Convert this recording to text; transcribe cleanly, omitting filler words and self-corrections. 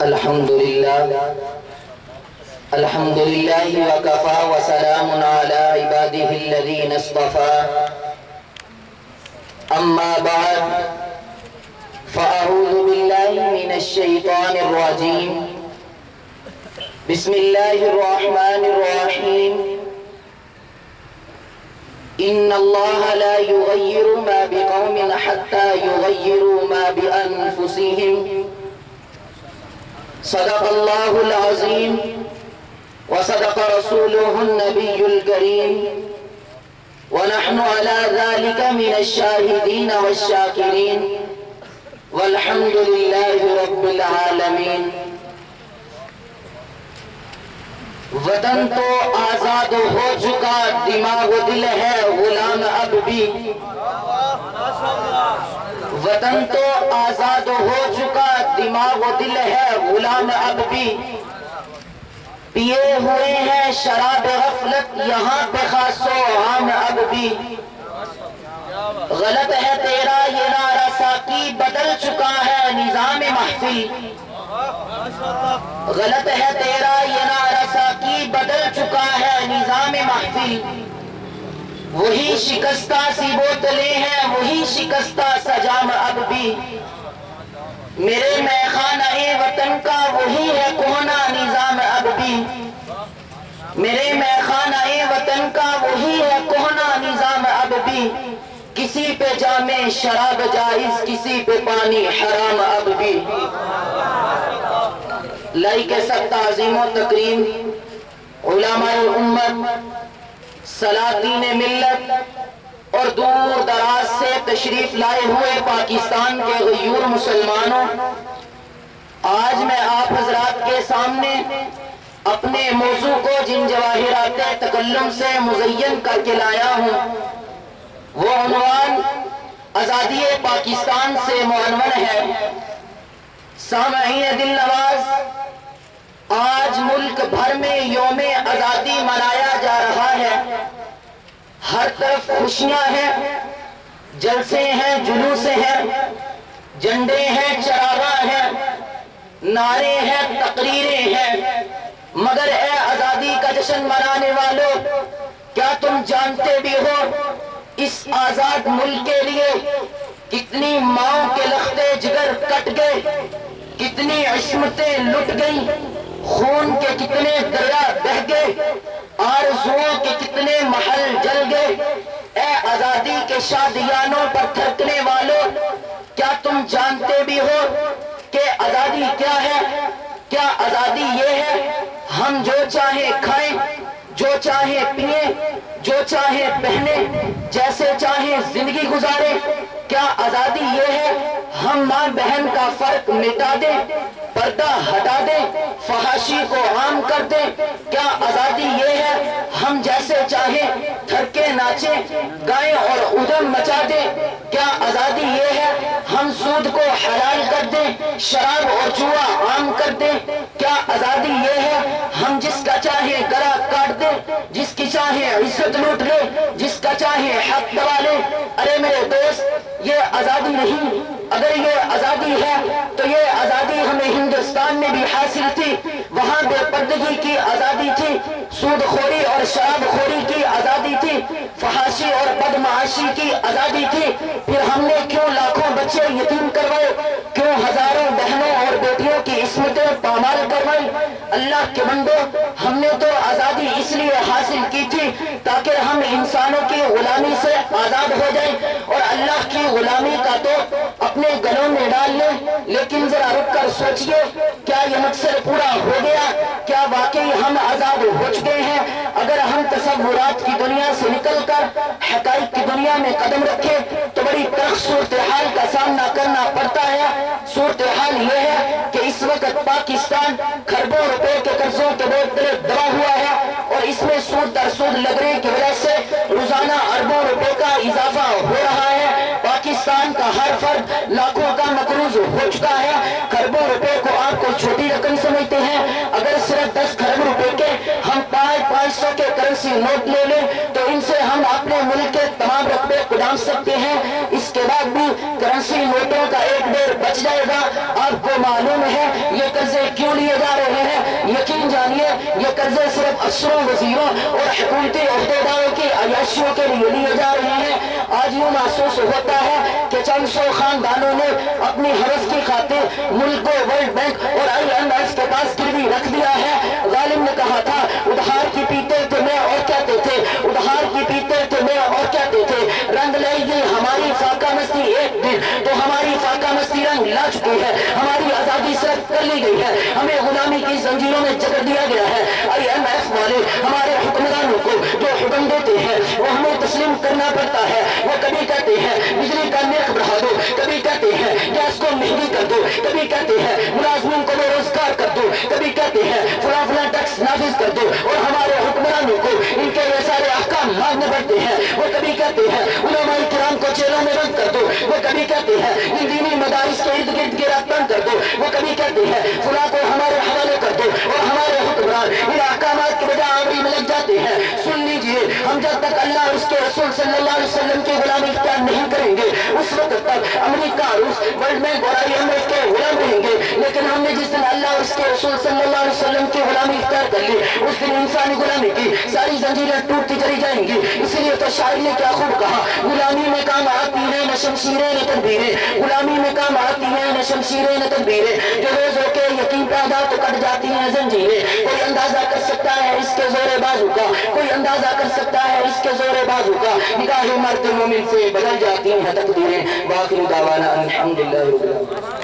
الحمد لله وكفى وسلام على عباده الذين اصطفى أما بعد فأعوذ بالله من الشيطان الرجيم بسم الله الرحمن الرحيم إن الله لا يغير ما بقوم حتى يغيروا ما بأنفسهم صدق الله العظيم وصدق رسوله النبي الكريم ونحن على ذلك من الشاهدين والشاكرين والحمد لله رب العالمين۔ وطن تو آزاد ہو چکا، دماغ و دل ہے غلام اب بھی۔ وطن تو آزاد ہو چکا، دماغ و دل ہے غلام اب بھی۔ پیے ہوئے ہیں شراب غفلت یہاں پہ خاص و عام اب بھی۔ غلط ہے تیرا یہ نعرہ ساقی، بدل چکا ہے نظام محفل۔ غلط ہے تیرا یہ نعرہ ساقی، بدل چکا ہے نظام محفل۔ وہی شکستہ سی بوتلیں ہیں، وہی شکستہ سجام اب بھی۔ میرے میخانہ وطن کا وہی ہے کہنا نظام اب بھی۔ میرے میخانہ وطن کا وہی ہے کہنا نظام اب بھی۔ کسی پہ جام شراب جائز، کسی پہ پانی حرام اب بھی۔ لائق سب تعظیم و تکریم علماء امت، سلاطین ملت اور دور دراز سے تشریف لائے ہوئے پاکستان کے غیور مسلمانوں، آج میں آپ حضرات کے سامنے اپنے موضوع کو جن جواہرات تکلم سے مزین کر کے لایا ہوں، وہ عنوان آزادی پاکستان سے معنون ہے۔ سامعین دل نواز، آج ملک بھر میں یوم آزادی منایا جا رہا ہے۔ ہر طرف خوشیاں ہیں، جلسے ہیں، جلوس ہیں، جھنڈے ہیں، چراغاں ہیں، نعرے ہیں، تقریریں ہیں۔ مگر اے آزادی کا جشن منانے والوں، کیا تم جانتے بھی ہو اس آزاد ملک کے لیے کتنی ماؤں کے لختے جگر کٹ گئے، کتنی عصمتیں لٹ گئیں، خون کے کتنے دریا بہہ گئے، آرزوؤں کے کتنے محل جل گئے۔ اے آزادی کے شادیانوں پر تھرکنے والوں، کیا تم جانتے بھی ہو کہ آزادی کیا ہے؟ کیا آزادی یہ ہے ہم جو چاہے کھائیں، جو چاہے پئیں، جو چاہے پہنے، جیسے چاہے زندگی گزارے؟ کیا آزادی یہ ہے ہم ماں بہن کا فرق مٹا دیں، پردہ ہٹا دیں، فحاشی کو عام کر دیں؟ کیا آزادی یہ ہے ہم جیسے چاہیں تھرکے ناچیں، گائیں اور ادھم مچا دیں؟ کیا آزادی یہ ہے ہم سود کو حلال کر دیں، شراب اور جوا عام کر دیں؟ کیا آزادی یہ ہے ہم جس کا چاہے گلا کاٹ دیں، جس کی چاہے عزت لوٹ لے، جس کا چاہے حق دبا لے؟ ارے میرے دوست، یہ آزادی نہیں۔ اگر یہ آزادی ہے تو یہ آزادی ہمیں ہندوستان میں بھی حاصل تھی۔ وہاں بے پردگی کی آزادی تھی، سود خوری اور شراب خوری کی آزادی تھی، فحاشی اور بدمعاشی کی آزادی تھی۔ پھر ہم نے کیوں لاکھوں بچے یتیم کروائے؟ کیوں ہزاروں بہنوں اور بیٹیوں کی عصمتیں پامال کروائی؟ اللہ کے بندو، ہم نے تو آزادی اس لیے حاصل کی تھی تاکہ ہم انسانوں کی غلامی سے آزاد ہو جائیں اور اللہ کی غلامی کا تو اپنے گلوں میں ڈال لیں۔ لیکن ذرا رک کر سوچئے، کیا یہ مقصد پورا ہو گیا؟ کیا واقعی ہم آزاد ہو چکے ہیں؟ اگر ہم تصورات کی دنیا سے نکل کر حقائق کی دنیا میں قدم رکھیں تو بڑی تلخ صورتحال کا سامنا کرنا پڑتا ہے۔ صورتحال یہ ہے کہ اس وقت پاکستان کھربوں روپے کے قرضوں کے بوجھ تلے دبا ہوا ہے اور اس میں سود در سود لگنے کی وجہ سے روزانہ اربوں روپے کا اضافہ ہو رہا ہے۔ پاکستان کا ہر فرد لاکھوں کا مقروض ہو چکا ہے۔ کھربوں روپے کو آپ کو چھوٹی رقم سمجھتے ہیں؟ اگر صرف 10 کھرب روپے کے ہم 500 کے کرنسی نوٹ لے لیں تو ان سے ہم اپنے ملک کے تمام رقبے کو ڈھانپ سکتے ہیں۔ اس کے کے بعد بھی کرنسی نوٹوں کا ایک ڈیر بچ جائے گا۔ آپ کو معلوم ہے یہ قرضے کیوں لیے جا رہے ہیں؟ یقین جانیے یہ قرضے صرف افسروں، وزیروں اور حکومتی عہدیداروں کی عیاشیوں کے لیے لیے جا رہے ہیں۔ آج یوں محسوس ہوتا ہے کہ چند سو خاندانوں نے اپنی حوث کی خاطر ملک کو ورلڈ بینک اور IMF کے پاس گروی رکھ دیا ہے۔ غالب نے کہا تھا ادھار کی پیتے تھے میں اور کہتے تھے، ادھار کی پیتے تھے میں اور کہتے تھے، رنگ لے گی ہماری فاقہ مستی ایک دن، تو ہماری فاقہ مستی رنگ لا چکی ہے، ہماری آزادی سلب کر لی گئی ہے، ہمیں غلامی کی زنجیروں میں جکڑ دیا گیا ہے۔ IMF والے ہمارے حکمرانوں کو جو حکم دیتے ہیں وہ ہمیں تسلیم کرنا پڑتا ہے۔ وہ کبھی کہتے ہیں بجلی کا نرخ بڑھا دو، کبھی کہتے ہیں گیس کو مہنگی کر دو، کبھی کہتے ہیں ملازمین کو بے روزگار کر دو، کبھی کہتے ہیں فلاں فلاں ٹیکس نافذ کر دو، اور ہمارے حکمرانوں کو ان کے یہ سارے احکام ماننے پڑتے ہیں۔ وہ کبھی کہتے ہیں علماء کرام کو جیلوں میں بند کر دو، وہ کبھی کہتے ہیں ان دینی مدارس کے ارد گرد گراپن کر دو، وہ کبھی کہتے ہیں فلاں کو ہمارے حوالے کر دو، اور ہمارے حکمران ان احکامات کے بجائے آوری میں لگ جاتے ہیں۔ سن لیجئے، ہم جب تک اللہ اور اس کے رسول صلی اللہ علیہ وسلم کی غلامی اختیار نہیں کریں گے اس وقت تک امریکہ، روس، ورلڈ بینک اور IMF کے غلام رہیں گے، لیکن ہم نے جس دن اللہ اور اس کے رسول صلی اللہ علیہ وسلم کی غلامی اختیار کر لی اس دن انسانی غلامی کی ساری زنجیریں ٹوٹتی چلی جائیں گی۔ اسی لیے تو شاعر نے کیا خوب کہا، غلامی میں کام آتی ہیں نہ شمشیریں نہ تدبیریں، غلامی میں کام آتی ہیں نہ شمشیریں نہ تدبیریں، جو روز ہو کے یقین پیدا تو کٹ جاتی ہیں زنجیریں۔ کوئی اندازہ کر سکتا ہے اس کے زور بازو کا، کوئی اندازہ کر سکتا ہے اس کے زور بازو کا، نگاہ مرد مومن سے بدل جاتی ہیں تقدیریں۔ باقی دعوانا الحمدللہ رب العالمین۔